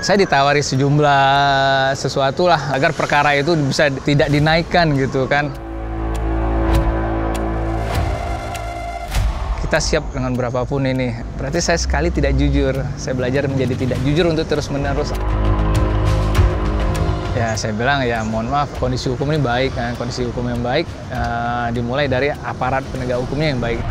Saya ditawari sejumlah sesuatu lah agar perkara itu bisa tidak dinaikkan gitu kan. Kita siap dengan berapapun ini. Berarti saya sekali tidak jujur. Saya belajar menjadi tidak jujur untuk terus-menerus. Ya saya bilang ya mohon maaf, kondisi hukum ini baik kan. Kondisi hukum yang baik dimulai dari aparat penegak hukumnya yang baik.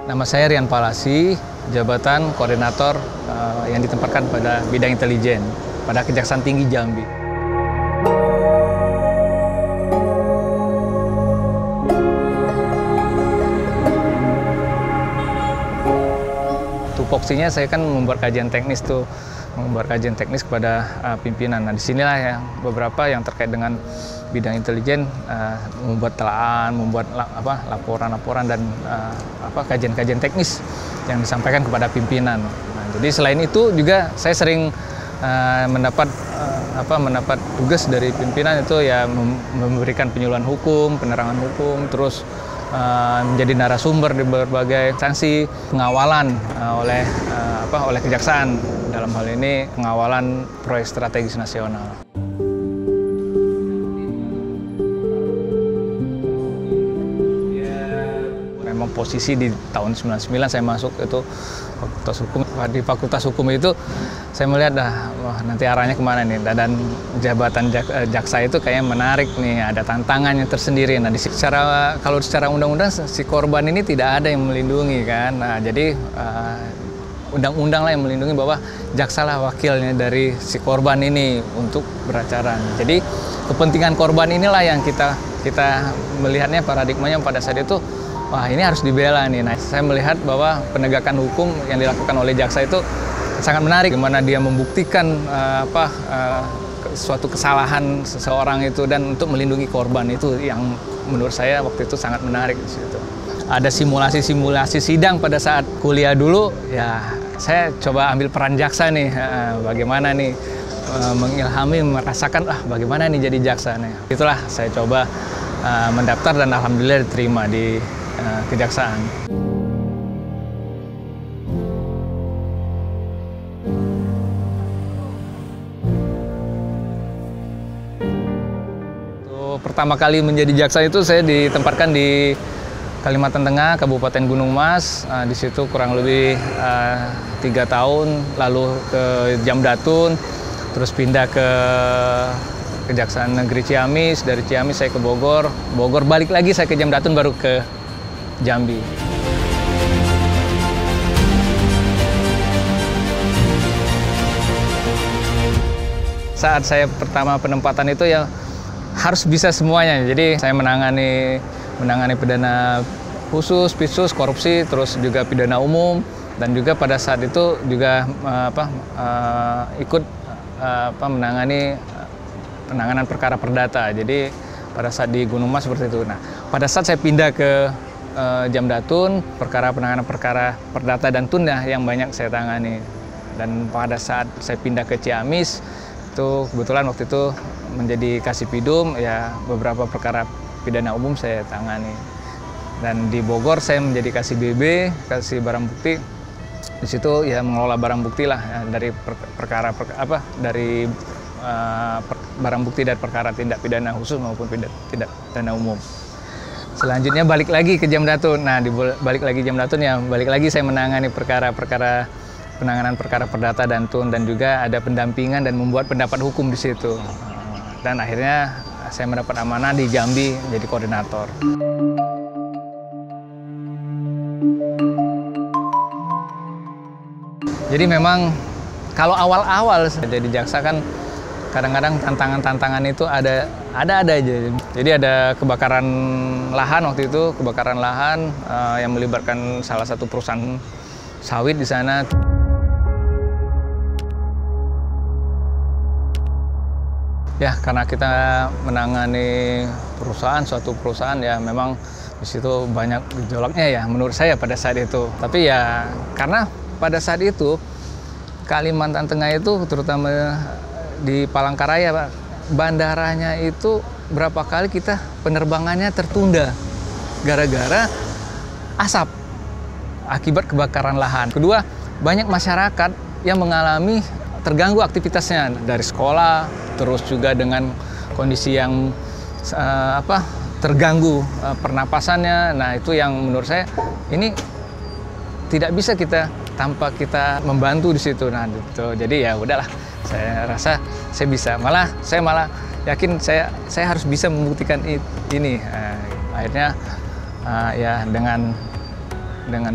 Nama saya Rian Palasi, jabatan koordinator yang ditempatkan pada bidang intelijen pada Kejaksaan Tinggi Jambi. Tupoksinya saya kan membuat kajian teknis kepada pimpinan. Nah, disinilah yang beberapa yang terkait dengan bidang intelijen, membuat telaah, membuat laporan-laporan dan kajian-kajian teknis yang disampaikan kepada pimpinan. Nah, jadi selain itu juga saya sering mendapat tugas dari pimpinan itu ya memberikan penyuluhan hukum, penerangan hukum, terus menjadi narasumber di berbagai instansi pengawalan oleh kejaksaan, dalam hal ini pengawalan proyek strategis nasional. Memang posisi di tahun 99 saya masuk itu fakultas hukum. Di fakultas hukum itu saya melihat wah nanti arahnya kemana nih, dan jabatan jaksa itu kayaknya menarik nih, ada tantangannya tersendiri. Nah, kalau secara undang-undang si korban ini tidak ada yang melindungi kan. Nah, jadi undang-undang lah yang melindungi bahwa jaksa lah wakilnya dari si korban ini untuk beracara. Jadi kepentingan korban inilah yang kita melihatnya, paradigmanya pada saat itu, wah ini harus dibela nih. Nah, saya melihat bahwa penegakan hukum yang dilakukan oleh jaksa itu sangat menarik, gimana dia membuktikan suatu kesalahan seseorang itu dan untuk melindungi korban, itu yang menurut saya waktu itu sangat menarik di situ. Ada simulasi sidang pada saat kuliah dulu, ya saya coba ambil peran jaksa nih, bagaimana nih mengilhami, merasakan bagaimana nih jadi jaksa nih. Itulah saya coba mendaftar dan alhamdulillah diterima di kejaksaan. Pertama kali menjadi jaksa itu saya ditempatkan di Kalimantan Tengah, Kabupaten Gunung Mas. Di situ kurang lebih 3 tahun, lalu ke Jamdatun, terus pindah ke Kejaksaan Negeri Ciamis. Dari Ciamis saya ke Bogor, balik lagi saya ke Jamdatun, baru ke Jambi. Saat saya pertama penempatan itu ya harus bisa semuanya. Jadi saya menangani pidana khusus, pisus, korupsi, terus juga pidana umum, dan juga pada saat itu juga ikut menangani penanganan perkara perdata. Jadi pada saat di Gunung Mas seperti itu. Nah, pada saat saya pindah ke Jamdatun, penanganan perkara perdata dan tun yang banyak saya tangani. Dan pada saat saya pindah ke Ciamis, itu kebetulan waktu itu menjadi Kasipidum, ya beberapa perkara pidana umum saya tangani. Dan di Bogor saya menjadi KSBB, kasih barang bukti. Di situ ya mengelola barang bukti lah, ya, dari dari barang bukti dan perkara tindak pidana khusus maupun tindak pidana umum. Selanjutnya balik lagi ke Jamdatun. Nah, balik lagi Jamdatun ya balik lagi saya menangani penanganan perkara perdata dan tun, dan juga ada pendampingan dan membuat pendapat hukum di situ. Dan akhirnya saya mendapat amanah di Jambi jadi koordinator. Jadi memang Kalau awal-awal jadi jaksa kan kadang-kadang tantangan-tantangan itu ada aja. Jadi ada kebakaran lahan waktu itu, kebakaran lahan yang melibatkan salah satu perusahaan sawit di sana. Ya, karena kita menangani suatu perusahaan ya memang di situ banyak gejolaknya ya menurut saya pada saat itu. Tapi ya karena pada saat itu Kalimantan Tengah itu terutama di Palangkaraya, Pak, bandaranya itu berapa kali kita penerbangannya tertunda gara-gara asap akibat kebakaran lahan. Kedua, banyak masyarakat yang mengalami terganggu aktivitasnya dari sekolah, terus juga dengan kondisi yang terganggu pernapasannya. Nah, itu yang menurut saya ini tidak bisa kita tanpa kita membantu di situ. Nah, gitu. Jadi ya udahlah. Saya rasa saya bisa, saya malah yakin saya harus bisa membuktikan ini. Akhirnya ya dengan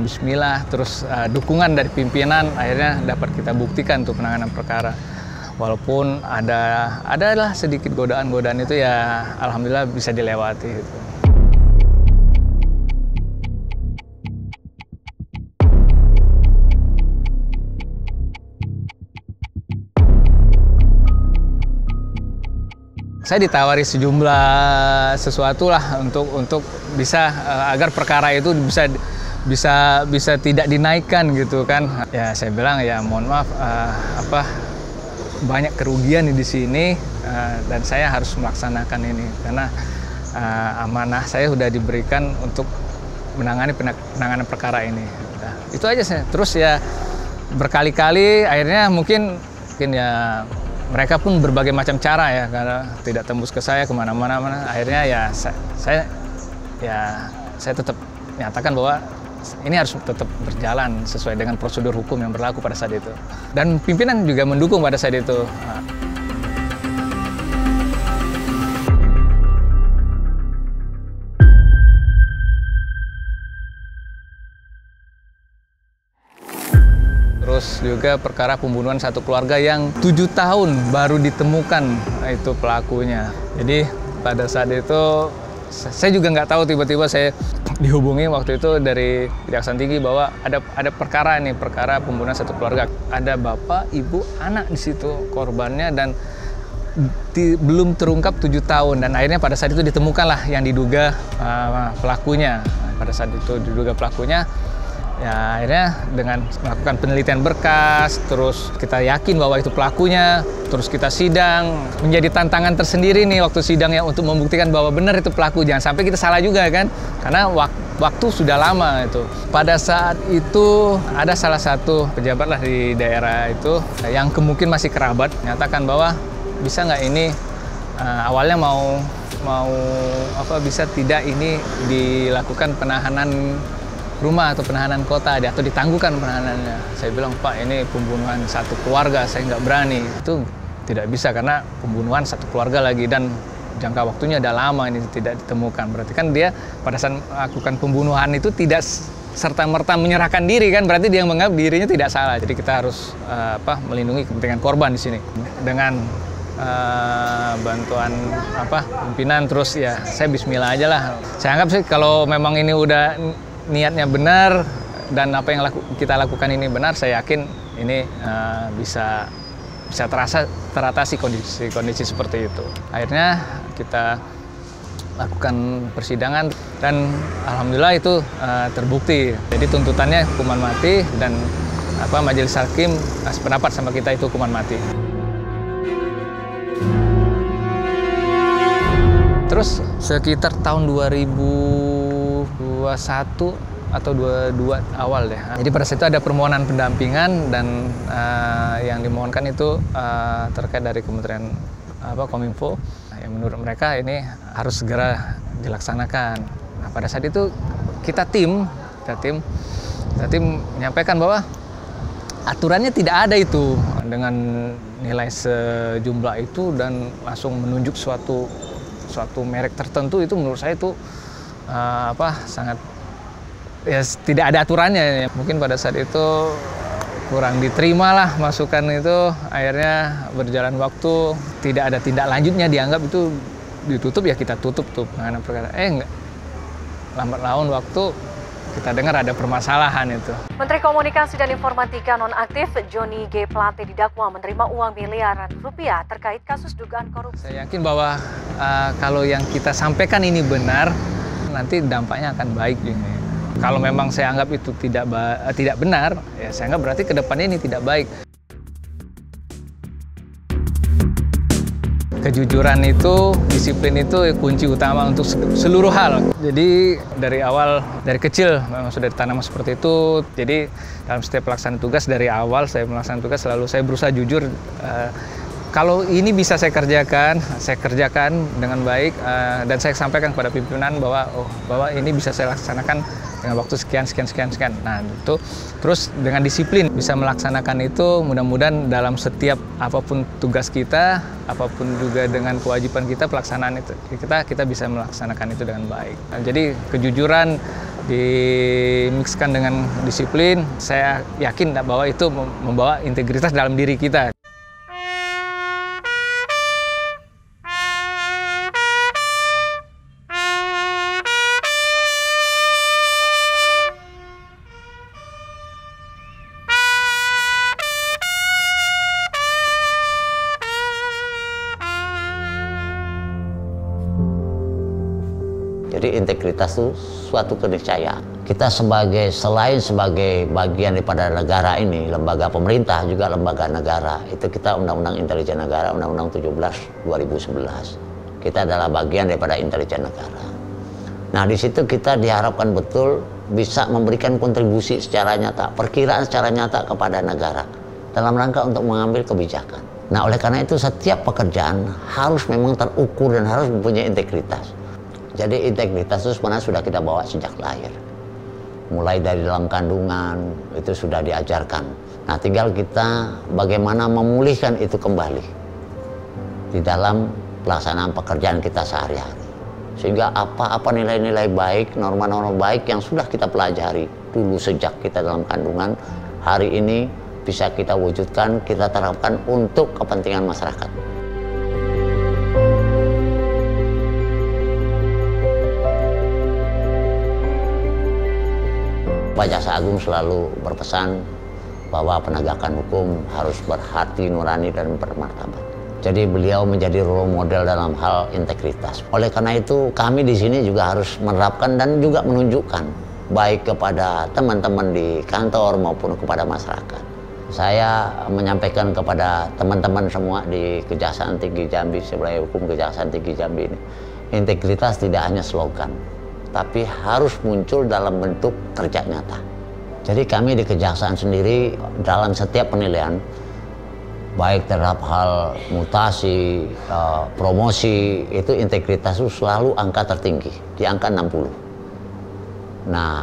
bismillah terus dukungan dari pimpinan akhirnya dapat kita buktikan untuk penanganan perkara. Walaupun adalah sedikit godaan-godaan itu ya alhamdulillah bisa dilewati gitu. Saya ditawari sejumlah sesuatu lah untuk bisa agar perkara itu bisa tidak dinaikkan gitu kan. Ya saya bilang ya mohon maaf banyak kerugian di sini dan saya harus melaksanakan ini karena amanah saya sudah diberikan untuk menangani penanganan perkara ini. Nah, itu aja sih. Terus ya berkali-kali akhirnya mungkin ya mereka pun berbagai macam cara ya karena tidak tembus ke saya kemana-mana. Akhirnya ya saya tetap nyatakan bahwa ini harus tetap berjalan sesuai dengan prosedur hukum yang berlaku pada saat itu. Dan pimpinan juga mendukung pada saat itu. Terus juga perkara pembunuhan satu keluarga yang 7 tahun baru ditemukan itu pelakunya. Jadi pada saat itu saya juga nggak tahu, tiba-tiba saya dihubungi waktu itu dari Kejaksaan Tinggi bahwa ada perkara pembunuhan satu keluarga. Ada bapak, ibu, anak di situ korbannya dan belum terungkap 7 tahun dan akhirnya pada saat itu ditemukanlah yang diduga pelakunya. Pada saat itu diduga pelakunya. Ya akhirnya dengan melakukan penelitian berkas, terus kita yakin bahwa itu pelakunya, terus kita sidang. Menjadi tantangan tersendiri nih waktu sidang ya untuk membuktikan bahwa benar itu pelaku, jangan sampai kita salah juga kan, karena waktu sudah lama itu. Pada saat itu ada salah satu pejabat lah di daerah itu yang kemungkinan masih kerabat, nyatakan bahwa bisa nggak ini awalnya mau bisa tidak ini dilakukan penahanan rumah atau penahanan kota atau ditangguhkan penahanannya. Saya bilang, Pak, ini pembunuhan satu keluarga, saya nggak berani. Itu tidak bisa karena pembunuhan satu keluarga lagi dan jangka waktunya udah lama ini tidak ditemukan. Berarti kan dia pada saat melakukan pembunuhan itu tidak serta-merta menyerahkan diri kan, berarti dia menganggap dirinya tidak salah. Jadi kita harus melindungi kepentingan korban di sini. Dengan bantuan pimpinan terus ya saya bismillah aja lah. Saya anggap sih kalau memang ini udah niatnya benar dan apa yang kita lakukan ini benar, saya yakin ini bisa teratasi kondisi seperti itu. Akhirnya kita lakukan persidangan dan alhamdulillah itu terbukti. Jadi tuntutannya hukuman mati dan majelis hakim sependapat sama kita itu hukuman mati. Terus sekitar tahun 2021 atau 22 awal deh. Jadi pada saat itu ada permohonan pendampingan dan yang dimohonkan itu terkait dari Kementerian Kominfo. Yang menurut mereka ini harus segera dilaksanakan. Nah, pada saat itu kita tim menyampaikan bahwa aturannya tidak ada itu dengan nilai sejumlah itu dan langsung menunjuk suatu merek tertentu, itu menurut saya itu sangat ya tidak ada aturannya. Mungkin pada saat itu kurang diterima lah masukan itu, akhirnya berjalan waktu, tidak ada tindak lanjutnya, dianggap itu ditutup, ya kita tutup tuh penanganan perkara. Enggak, lambat laun waktu kita dengar ada permasalahan itu. Menteri Komunikasi dan Informatika nonaktif Johnny G. Plate didakwa menerima uang miliaran rupiah terkait kasus dugaan korupsi. Saya yakin bahwa kalau yang kita sampaikan ini benar, nanti dampaknya akan baik ini. Kalau memang saya anggap itu tidak benar, ya saya anggap berarti ke depannya ini tidak baik. Kejujuran itu, disiplin itu kunci utama untuk seluruh hal. Jadi dari awal, dari kecil memang sudah ditanam seperti itu. Jadi dalam setiap pelaksanaan tugas, dari awal saya melaksanakan tugas selalu saya berusaha jujur. Kalau ini bisa saya kerjakan dengan baik, dan saya sampaikan kepada pimpinan bahwa ini bisa saya laksanakan dengan waktu sekian. Nah, itu terus dengan disiplin bisa melaksanakan itu, mudah-mudahan dalam setiap apapun tugas kita, apapun juga dengan kewajiban kita, pelaksanaan itu kita bisa melaksanakan itu dengan baik. Nah, jadi kejujuran dimixkan dengan disiplin, saya yakin bahwa itu membawa integritas dalam diri kita. Jadi integritas itu suatu keniscayaan. Kita selain sebagai bagian daripada negara ini, lembaga pemerintah juga lembaga negara. Itu kita Undang-Undang Intelijen Negara, Undang-Undang 17/2011. Kita adalah bagian daripada intelijen negara. Nah, di situ kita diharapkan betul bisa memberikan kontribusi secara nyata, perkiraan secara nyata kepada negara dalam rangka untuk mengambil kebijakan. Nah, oleh karena itu setiap pekerjaan harus memang terukur dan harus mempunyai integritas. Jadi integritas itu sebenarnya sudah kita bawa sejak lahir. Mulai dari dalam kandungan itu sudah diajarkan. Nah, tinggal kita bagaimana memulihkan itu kembali di dalam pelaksanaan pekerjaan kita sehari-hari. Sehingga apa-apa nilai-nilai baik, norma-norma baik yang sudah kita pelajari dulu sejak kita dalam kandungan, hari ini bisa kita wujudkan, kita terapkan untuk kepentingan masyarakat. Pak Jaksa Agung selalu berpesan bahwa penegakan hukum harus berhati nurani dan bermartabat. Jadi beliau menjadi role model dalam hal integritas. Oleh karena itu kami di sini juga harus menerapkan dan juga menunjukkan baik kepada teman-teman di kantor maupun kepada masyarakat. Saya menyampaikan kepada teman-teman semua di Kejaksaan Tinggi Jambi, Wilayah Hukum Kejaksaan Tinggi Jambi ini, integritas tidak hanya slogan, tapi harus muncul dalam bentuk kerja nyata. Jadi kami di Kejaksaan sendiri dalam setiap penilaian, baik terhadap hal mutasi, promosi, itu integritas itu selalu angka tertinggi, di angka 60. Nah,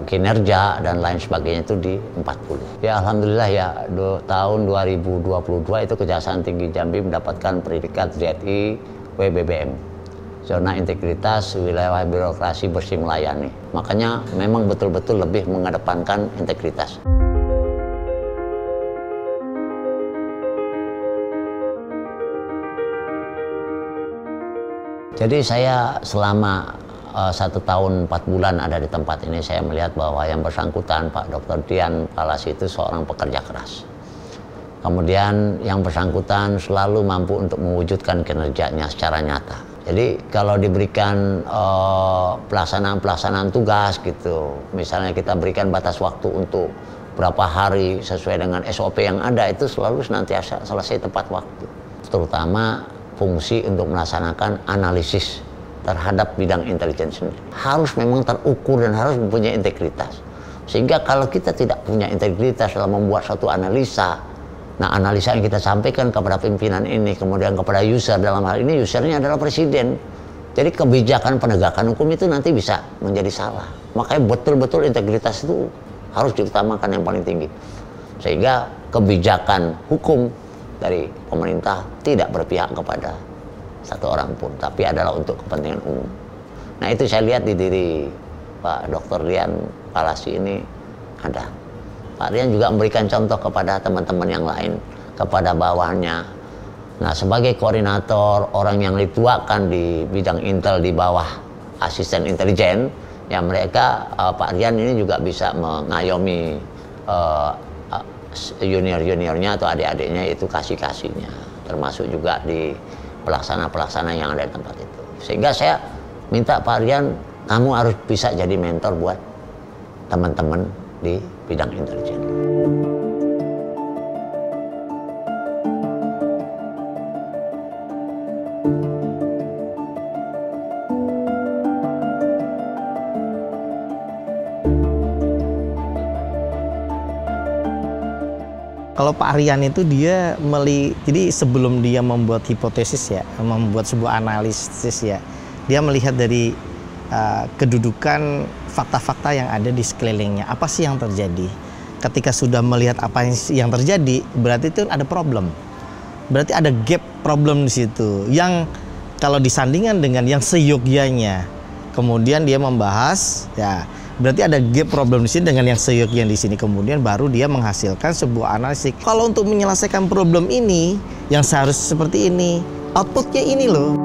kinerja dan lain sebagainya itu di 40. Ya Alhamdulillah ya, tahun 2022 itu Kejaksaan Tinggi Jambi mendapatkan predikat ZI WBBM. Zona integritas wilayah birokrasi bersih melayani. Makanya memang betul-betul lebih mengedepankan integritas. Jadi saya selama 1 tahun 4 bulan ada di tempat ini, saya melihat bahwa yang bersangkutan Pak Dr. Dian Palasi itu seorang pekerja keras. Kemudian yang bersangkutan selalu mampu untuk mewujudkan kinerjanya secara nyata. Jadi kalau diberikan pelaksanaan tugas gitu, misalnya kita berikan batas waktu untuk berapa hari sesuai dengan SOP yang ada, itu selalu senantiasa selesai tepat waktu. Terutama fungsi untuk melaksanakan analisis terhadap bidang intelijen sendiri. Harus memang terukur dan harus mempunyai integritas. Sehingga kalau kita tidak punya integritas dalam membuat suatu analisa, nah, analisa yang kita sampaikan kepada pimpinan ini, kemudian kepada user, dalam hal ini usernya adalah presiden. Jadi kebijakan penegakan hukum itu nanti bisa menjadi salah. Makanya betul-betul integritas itu harus diutamakan yang paling tinggi. Sehingga kebijakan hukum dari pemerintah tidak berpihak kepada satu orang pun, tapi adalah untuk kepentingan umum. Nah, itu saya lihat di diri Pak Dr. Dian Palasi ini ada. Pak Rian juga memberikan contoh kepada teman-teman yang lain, kepada bawahnya. Nah, sebagai koordinator, orang yang dituakan di bidang intel di bawah asisten intelijen, ya mereka, Pak Rian ini juga bisa mengayomi junior-juniornya atau adik-adiknya, itu kasih-kasihnya, termasuk juga di pelaksana-pelaksana yang ada di tempat itu. Sehingga saya minta Pak Rian, kamu harus bisa jadi mentor buat teman-teman di bidang intelijen. Kalau Pak Rian itu dia jadi sebelum dia membuat hipotesis ya, membuat sebuah analisis ya, dia melihat dari kedudukan fakta-fakta yang ada di sekelilingnya. Apa sih yang terjadi? Ketika sudah melihat apa yang terjadi, berarti itu ada problem. Berarti ada gap problem di situ. Yang kalau disandingkan dengan yang seyogyanya, kemudian dia membahas ya, berarti ada gap problem di sini dengan yang seyogyanya di sini. Kemudian baru dia menghasilkan sebuah analisis. Kalau untuk menyelesaikan problem ini, yang seharusnya seperti ini, outputnya ini loh.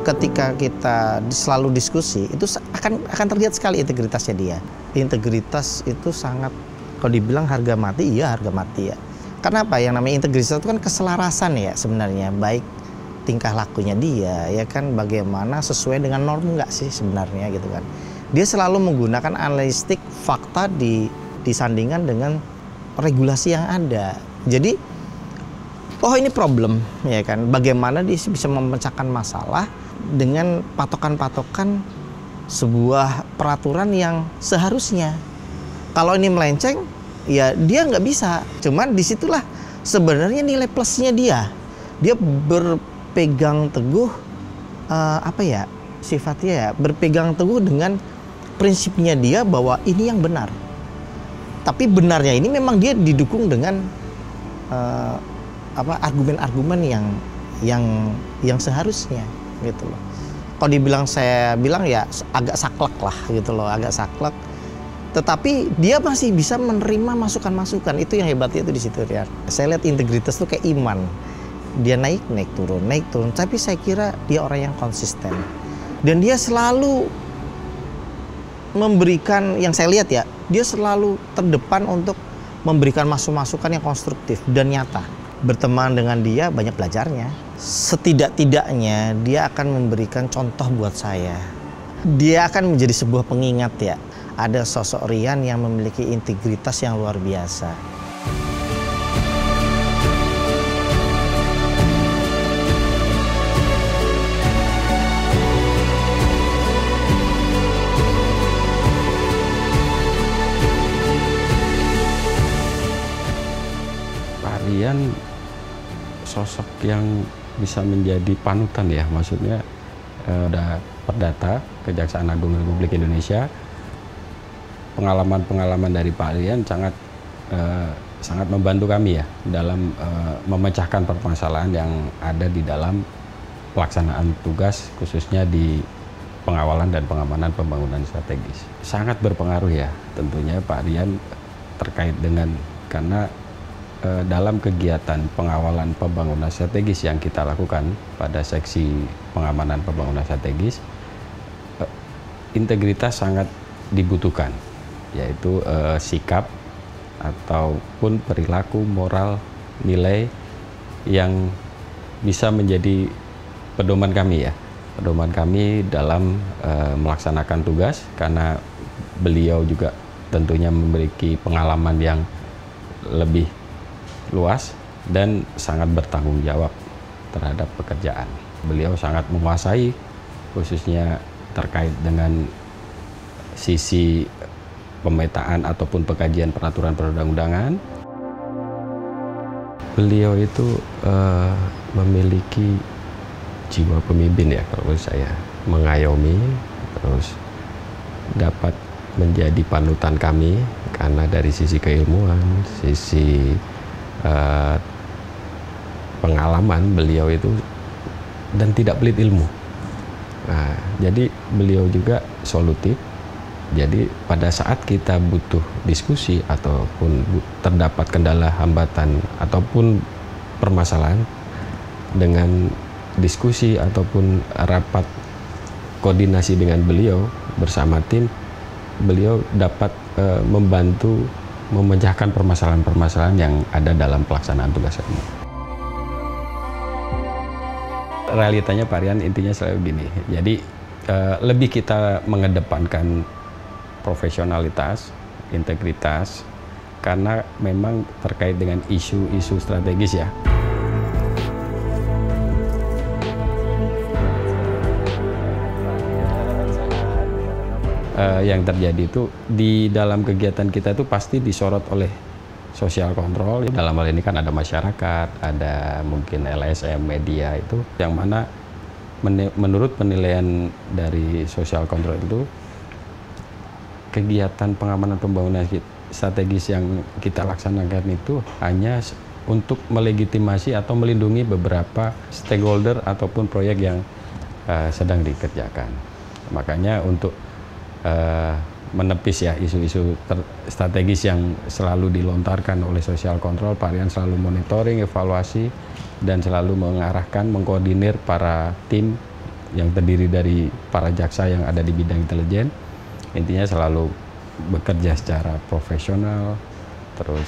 Ketika kita selalu diskusi, itu akan terlihat sekali integritasnya dia. Integritas itu sangat, kalau dibilang harga mati, iya harga mati ya. Karena apa? Yang namanya integritas itu kan keselarasan ya sebenarnya, baik tingkah lakunya dia, ya kan, bagaimana sesuai dengan norm nggak sih sebenarnya gitu kan. Dia selalu menggunakan analistik fakta disandingkan dengan regulasi yang ada. Jadi, oh ini problem, ya kan, bagaimana dia bisa memecahkan masalah dengan patokan-patokan sebuah peraturan yang seharusnya. Kalau ini melenceng, ya dia nggak bisa. Cuman disitulah sebenarnya nilai plusnya dia. Dia berpegang teguh, sifatnya ya, berpegang teguh dengan prinsipnya dia bahwa ini yang benar. Tapi benarnya ini memang dia didukung dengan argumen-argumen yang seharusnya gitu loh. Kalau saya bilang ya agak saklek lah gitu loh, agak saklek. Tetapi dia masih bisa menerima masukan-masukan. Itu yang hebatnya itu di situ ya. Saya lihat integritas tuh kayak iman. Dia naik turun. Tapi saya kira dia orang yang konsisten. Dan dia selalu memberikan, yang saya lihat ya, dia selalu terdepan untuk memberikan masukan yang konstruktif dan nyata. Berteman dengan dia banyak belajarnya. Setidak-tidaknya dia akan memberikan contoh buat saya. Dia akan menjadi sebuah pengingat ya. Ada sosok Rian yang memiliki integritas yang luar biasa. Pak Rian sosok yang bisa menjadi panutan ya, maksudnya ada Perdata Kejaksaan Agung Republik Indonesia. Pengalaman-pengalaman dari Pak Rian sangat membantu kami ya dalam memecahkan permasalahan yang ada di dalam pelaksanaan tugas, khususnya di pengawalan dan pengamanan pembangunan strategis. Sangat berpengaruh ya tentunya Pak Rian terkait dengan, karena dalam kegiatan pengawalan pembangunan strategis yang kita lakukan pada seksi pengamanan pembangunan strategis, integritas sangat dibutuhkan, yaitu sikap ataupun perilaku moral, nilai yang bisa menjadi pedoman kami ya, pedoman kami dalam melaksanakan tugas, karena beliau juga tentunya memiliki pengalaman yang lebih luas dan sangat bertanggung jawab terhadap pekerjaan. Beliau sangat menguasai khususnya terkait dengan sisi pemetaan ataupun pengkajian peraturan perundang-undangan. Beliau itu memiliki jiwa pemimpin ya, kalau saya mengayomi, terus dapat menjadi panutan kami karena dari sisi keilmuan, sisi pengalaman beliau itu, dan tidak pelit ilmu. Nah, jadi beliau juga solutif. Jadi pada saat kita butuh diskusi ataupun terdapat kendala, hambatan ataupun permasalahan, dengan diskusi ataupun rapat koordinasi dengan beliau bersama tim, beliau dapat membantu memecahkan permasalahan-permasalahan yang ada dalam pelaksanaan tugas ini. Realitanya Pak Rian intinya selalu gini, jadi lebih kita mengedepankan profesionalitas, integritas, karena memang terkait dengan isu-isu strategis ya. Yang terjadi itu di dalam kegiatan kita itu pasti disorot oleh sosial kontrol. Dalam hal ini kan ada masyarakat, ada mungkin LSM, media itu, yang mana menurut penilaian dari sosial kontrol itu, kegiatan pengamanan pembangunan strategis yang kita laksanakan itu hanya untuk melegitimasi atau melindungi beberapa stakeholder ataupun proyek yang sedang dikerjakan. Makanya untuk menepis ya isu-isu strategis yang selalu dilontarkan oleh sosial kontrol, Pak Rian selalu monitoring, evaluasi, dan selalu mengarahkan, mengkoordinir para tim yang terdiri dari para jaksa yang ada di bidang intelijen. Intinya selalu bekerja secara profesional, terus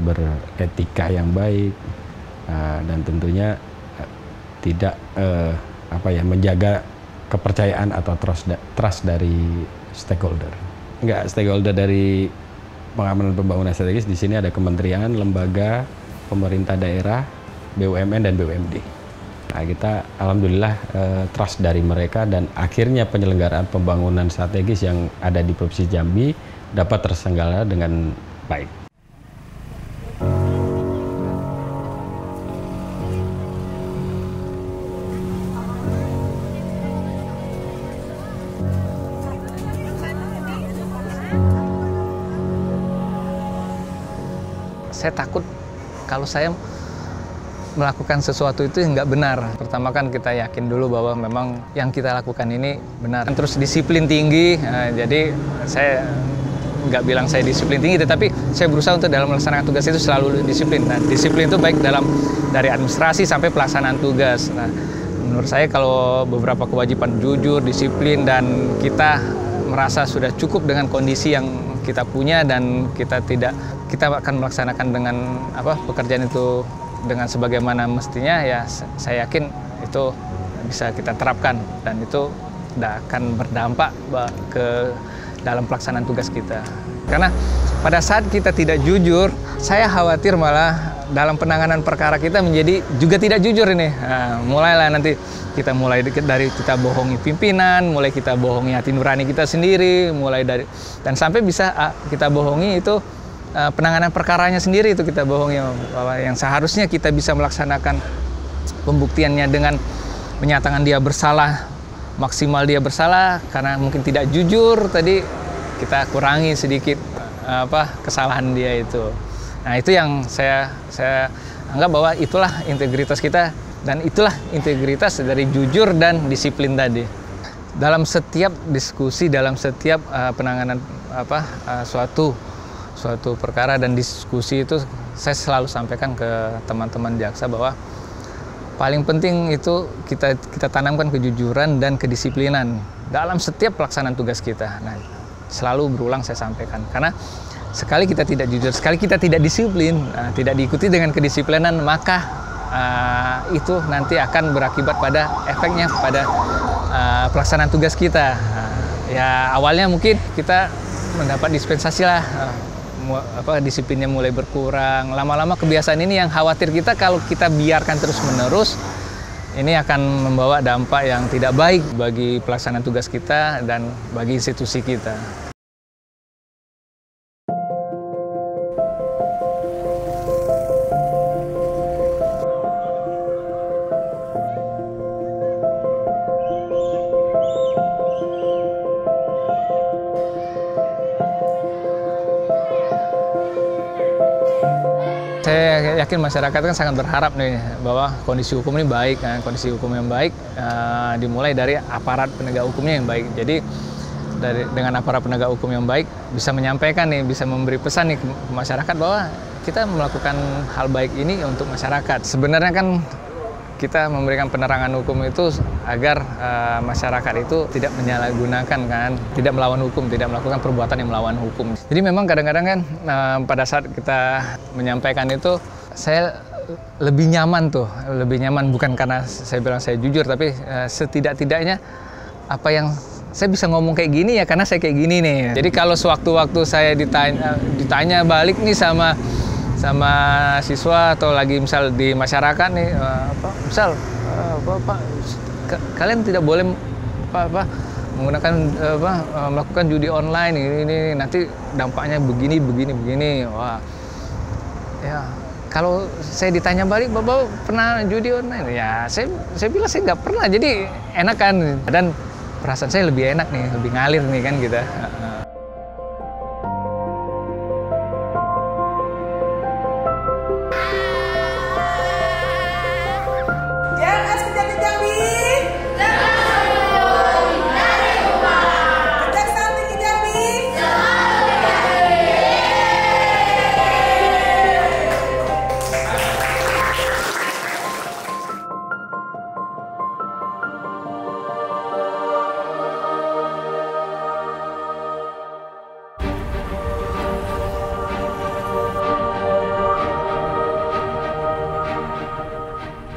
beretika yang baik, dan tentunya tidak menjaga kepercayaan atau trust dari stakeholder. Stakeholder dari pengamanan pembangunan strategis di sini ada kementerian, lembaga, pemerintah daerah, BUMN dan BUMD. Nah, kita alhamdulillah trust dari mereka, dan akhirnya penyelenggaraan pembangunan strategis yang ada di Provinsi Jambi dapat terselenggara dengan baik. Saya takut kalau saya melakukan sesuatu itu nggak benar. Pertama kan kita yakin dulu bahwa memang yang kita lakukan ini benar. Terus disiplin tinggi, jadi saya nggak bilang saya disiplin tinggi, tetapi saya berusaha untuk dalam melaksanakan tugas itu selalu disiplin. Nah, disiplin itu baik dari administrasi sampai pelaksanaan tugas. Nah, menurut saya kalau beberapa kewajiban jujur, disiplin, dan kita merasa sudah cukup dengan kondisi yang kita punya, dan kita akan melaksanakan dengan pekerjaan itu dengan sebagaimana mestinya, ya saya yakin itu bisa kita terapkan, dan itu tidak akan berdampak ke dalam pelaksanaan tugas kita. Karena pada saat kita tidak jujur, saya khawatir malah dalam penanganan perkara kita menjadi juga tidak jujur ini. Nah, mulailah nanti kita dari kita bohongi pimpinan, mulai kita bohongi hati nurani kita sendiri, dan sampai bisa kita bohongi itu penanganan perkaranya sendiri, itu kita bohongi, bahwa yang seharusnya kita bisa melaksanakan pembuktiannya dengan menyatakan dia bersalah, maksimal dia bersalah, karena mungkin tidak jujur tadi kita kurangi sedikit kesalahan dia itu. Nah, itu yang saya anggap bahwa itulah integritas kita, dan itulah integritas dari jujur dan disiplin tadi. Dalam setiap diskusi, dalam setiap penanganan suatu perkara dan diskusi itu, saya selalu sampaikan ke teman-teman jaksa bahwa paling penting itu kita tanamkan kejujuran dan kedisiplinan dalam setiap pelaksanaan tugas kita. Nah, selalu berulang saya sampaikan, karena sekali kita tidak jujur, sekali kita tidak disiplin, tidak diikuti dengan kedisiplinan, maka itu nanti akan berakibat pada efeknya pada pelaksanaan tugas kita. Ya awalnya mungkin kita mendapat dispensasi lah, disiplinnya mulai berkurang. Lama-lama kebiasaan ini yang khawatir kita, kalau kita biarkan terus-menerus, ini akan membawa dampak yang tidak baik bagi pelaksanaan tugas kita dan bagi institusi kita. Saya saya yakin masyarakat kan sangat berharap nih bahwa kondisi hukum ini baik, kan? Kondisi hukum yang baik dimulai dari aparat penegak hukumnya yang baik. Jadi dengan aparat penegak hukum yang baik bisa menyampaikan nih, bisa memberi pesan nih ke masyarakat bahwa kita melakukan hal baik ini untuk masyarakat. Sebenarnya kan kita memberikan penerangan hukum itu agar masyarakat itu tidak menyalahgunakan, kan, tidak melawan hukum, tidak melakukan perbuatan yang melawan hukum. Jadi memang kadang-kadang kan pada saat kita menyampaikan itu saya lebih nyaman bukan karena saya bilang saya jujur, tapi setidak-tidaknya apa yang saya bisa ngomong kayak gini ya karena saya kayak gini nih. Jadi kalau sewaktu-waktu saya ditanya balik nih sama siswa atau lagi misal di masyarakat nih, kalian tidak boleh menggunakan melakukan judi online ini nanti dampaknya begini. Wah, ya kalau saya ditanya balik, Bapak pernah judi online? Ya saya bilang saya nggak pernah, jadi enak kan, dan perasaan saya lebih enak nih, lebih ngalir nih kan gitu.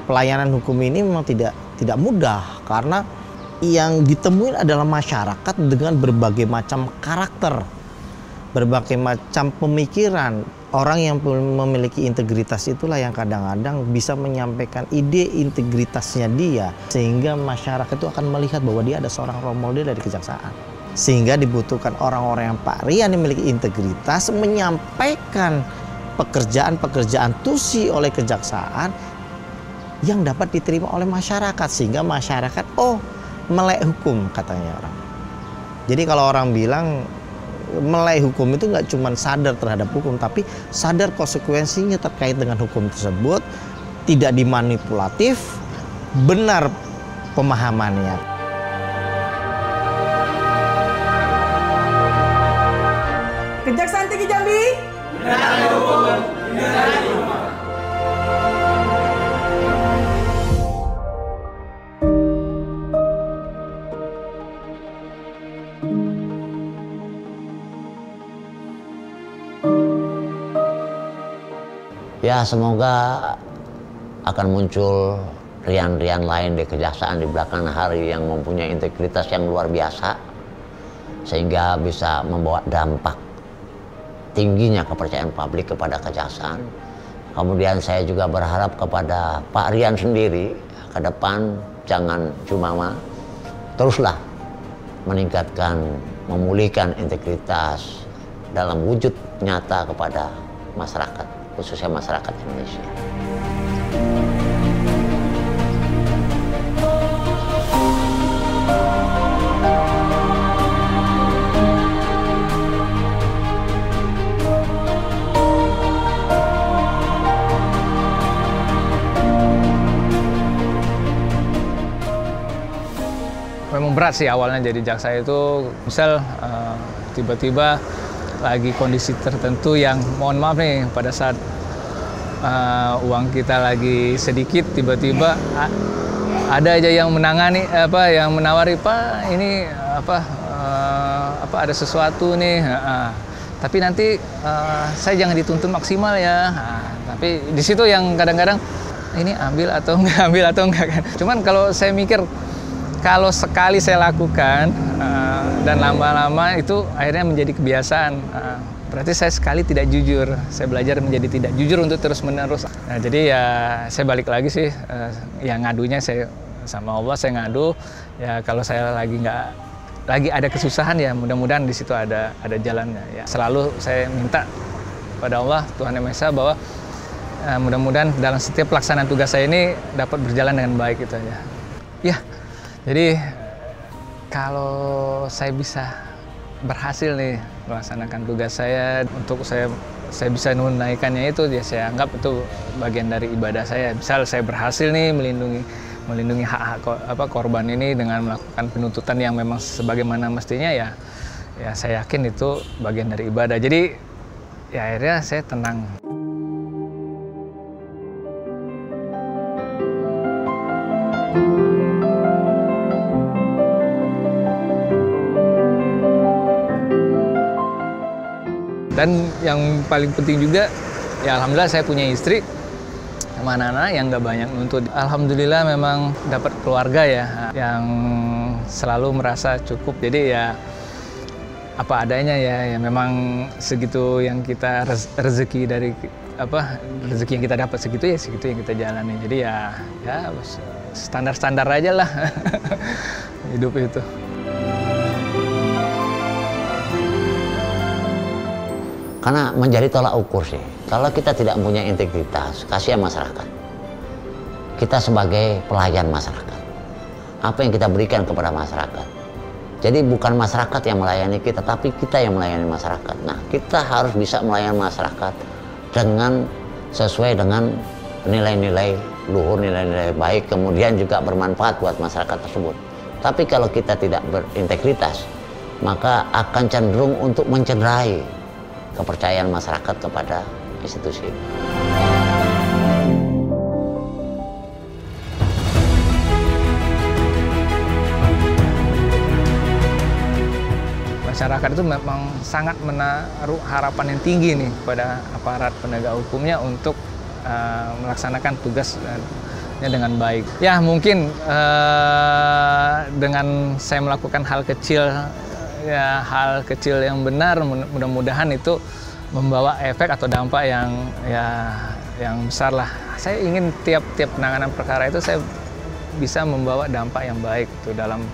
Pelayanan hukum ini memang tidak mudah karena yang ditemuin adalah masyarakat dengan berbagai macam karakter, berbagai macam pemikiran. Orang yang memiliki integritas itulah yang kadang-kadang bisa menyampaikan ide integritasnya dia, sehingga masyarakat itu akan melihat bahwa dia ada seorang role model dari kejaksaan. Sehingga dibutuhkan orang-orang yang Pak Rian yang memiliki integritas menyampaikan pekerjaan-pekerjaan tusi oleh kejaksaan yang dapat diterima oleh masyarakat, sehingga masyarakat melek hukum katanya orang. Jadi kalau orang bilang melek hukum itu nggak cuma sadar terhadap hukum, tapi sadar konsekuensinya terkait dengan hukum tersebut, tidak dimanipulatif, benar pemahamannya. Kejaksaan Tinggi Jambi. Benar hukum, benar hukum. Ya, semoga akan muncul rian-rian lain di kejaksaan di belakang hari yang mempunyai integritas yang luar biasa, sehingga bisa membawa dampak tingginya kepercayaan publik kepada kejaksaan. Kemudian saya juga berharap kepada Pak Rian sendiri, ke depan jangan jumawa, teruslah meningkatkan, memulihkan integritas dalam wujud nyata kepada masyarakat, khususnya masyarakat Indonesia. Memang berat sih awalnya jadi jaksa itu, misal tiba-tiba lagi kondisi tertentu yang mohon maaf nih, pada saat uang kita lagi sedikit, tiba-tiba ada aja yang menangani, yang menawari, Pak ini ada sesuatu nih, tapi nanti saya jangan dituntut maksimal ya. Tapi di situ yang kadang-kadang ini ambil atau enggak kan. Cuman kalau saya mikir, kalau sekali saya lakukan dan lama-lama itu akhirnya menjadi kebiasaan, berarti saya sekali tidak jujur. Saya belajar menjadi tidak jujur untuk terus-menerus. Nah, jadi ya saya balik lagi sih, yang ngadunya saya sama Allah, saya ngadu. Ya kalau saya lagi ada kesusahan, ya mudah-mudahan di situ ada jalannya. Ya selalu saya minta pada Allah Tuhan Yang Maha Esa bahwa mudah-mudahan dalam setiap pelaksanaan tugas saya ini dapat berjalan dengan baik gitu aja. Ya. Jadi kalau saya bisa berhasil nih melaksanakan tugas saya, untuk saya saya bisa menunaikannya itu, ya saya anggap itu bagian dari ibadah saya. Misal saya berhasil nih melindungi hak-hak korban ini dengan melakukan penuntutan yang memang sebagaimana mestinya, ya saya yakin itu bagian dari ibadah. Jadi ya akhirnya saya tenang. Dan yang paling penting juga, ya alhamdulillah saya punya istri sama anak-anak yang nggak banyak nuntut. Alhamdulillah memang dapat keluarga ya yang selalu merasa cukup. Jadi ya apa adanya ya memang segitu yang kita rezeki dari rezeki yang kita dapat segitu ya segitu yang kita jalani. Jadi ya standar-standar aja lah hidup itu. Karena menjadi tolak ukur sih. Kalau kita tidak punya integritas, kasihan masyarakat. Kita sebagai pelayan masyarakat. Apa yang kita berikan kepada masyarakat. Jadi bukan masyarakat yang melayani kita, tapi kita yang melayani masyarakat. Nah, kita harus bisa melayani masyarakat dengan sesuai dengan nilai-nilai luhur, nilai-nilai baik, kemudian juga bermanfaat buat masyarakat tersebut. Tapi kalau kita tidak berintegritas, maka akan cenderung untuk mencederai kepercayaan masyarakat kepada institusi. Masyarakat itu memang sangat menaruh harapan yang tinggi nih pada aparat penegak hukumnya untuk melaksanakan tugasnya dengan baik. Ya mungkin dengan saya melakukan hal kecil yang benar, mudah-mudahan itu membawa efek atau dampak yang besar lah. Saya ingin tiap penanganan perkara itu saya bisa membawa dampak yang baik itu dalam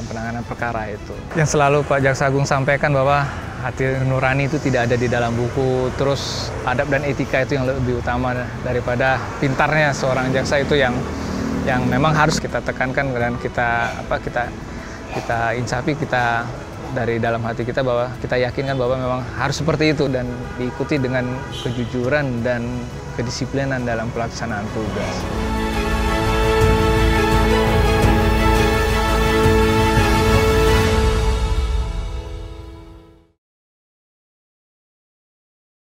penanganan perkara itu. Yang selalu Pak Jaksa Agung sampaikan bahwa hati nurani itu tidak ada di dalam buku, terus adab dan etika itu yang lebih utama daripada pintarnya seorang jaksa, itu yang memang harus kita tekankan dan kita insafi, kita dari dalam hati kita bahwa kita yakinkan bahwa memang harus seperti itu dan diikuti dengan kejujuran dan kedisiplinan dalam pelaksanaan tugas.